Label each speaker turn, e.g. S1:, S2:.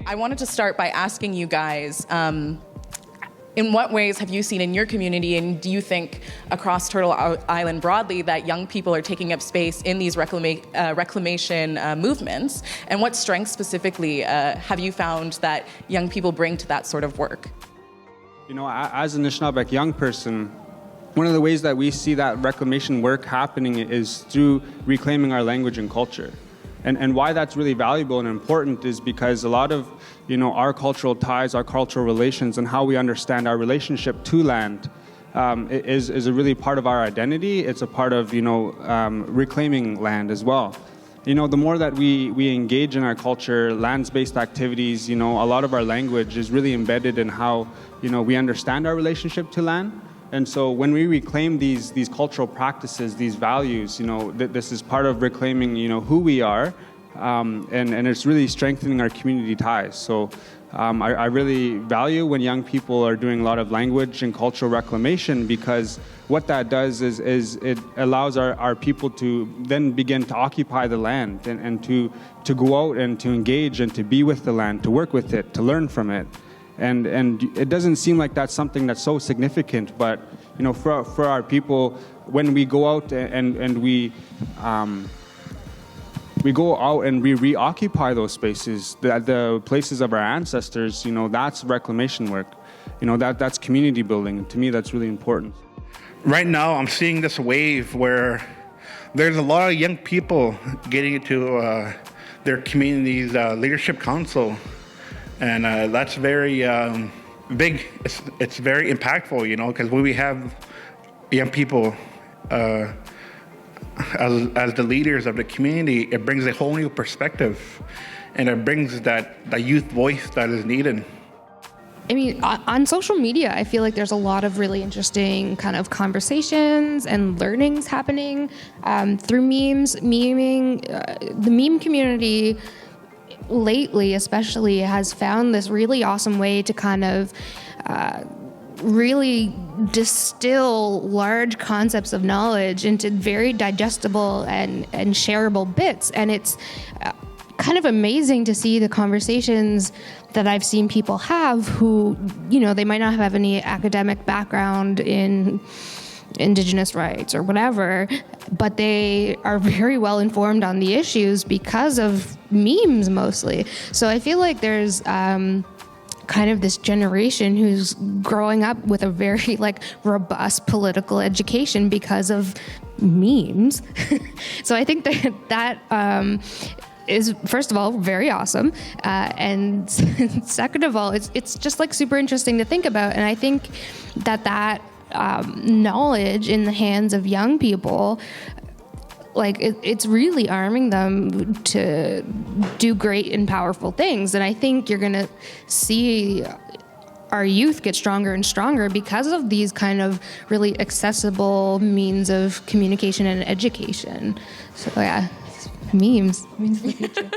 S1: I wanted to start by asking you guys, in what ways have you seen in your community, and do you think across Turtle Island broadly, that young people are taking up space in these reclamation movements? And what strengths specifically have you found that young people bring to that sort of work?
S2: You know, as an Anishinaabe young person, one of the ways that we see that reclamation work happening is through reclaiming our language and culture. And why that's really valuable and important is because a lot of, you know, our cultural ties, our cultural relations, and how we understand our relationship to land is a really part of our identity. It's a part of, you know, reclaiming land as well. You know, the more that we engage in our culture, lands-based activities, you know, a lot of our language is really embedded in how, you know, we understand our relationship to land. And so when we reclaim these cultural practices, these values, you know, this is part of reclaiming, you know, who we are, and it's really strengthening our community ties. So I really value when young people are doing a lot of language and cultural reclamation, because what that does is it allows our people to then begin to occupy the land and to go out and to engage and to be with the land, to work with it, to learn from it. And it doesn't seem like that's something that's so significant, but you know, for our people, when we go out and we go out and we reoccupy those spaces, the places of our ancestors, you know, that's reclamation work. You know, that's community building. To me, that's really important.
S3: Right now, I'm seeing this wave where there's a lot of young people getting into their community's leadership council. And that's very big. It's very impactful, you know, because when we have young people as the leaders of the community, it brings a whole new perspective, and it brings that youth voice that is needed.
S4: I mean, on social media, I feel like there's a lot of really interesting kind of conversations and learnings happening through memes, memeing. The meme community lately especially has found this really awesome way to kind of really distill large concepts of knowledge into very digestible and shareable bits. And it's kind of amazing to see the conversations that I've seen people have who, you know, they might not have any academic background in Indigenous rights or whatever, but they are very well informed on the issues because of memes mostly. So I feel like there's kind of this generation who's growing up with a very like robust political education because of memes. So I think that is, first of all, very awesome, and second of all, it's just like super interesting to think about. And I think that knowledge in the hands of young people, like it's really arming them to do great and powerful things. And I think you're gonna see our youth get stronger and stronger because of these kind of really accessible means of communication and education. So yeah, memes of the future.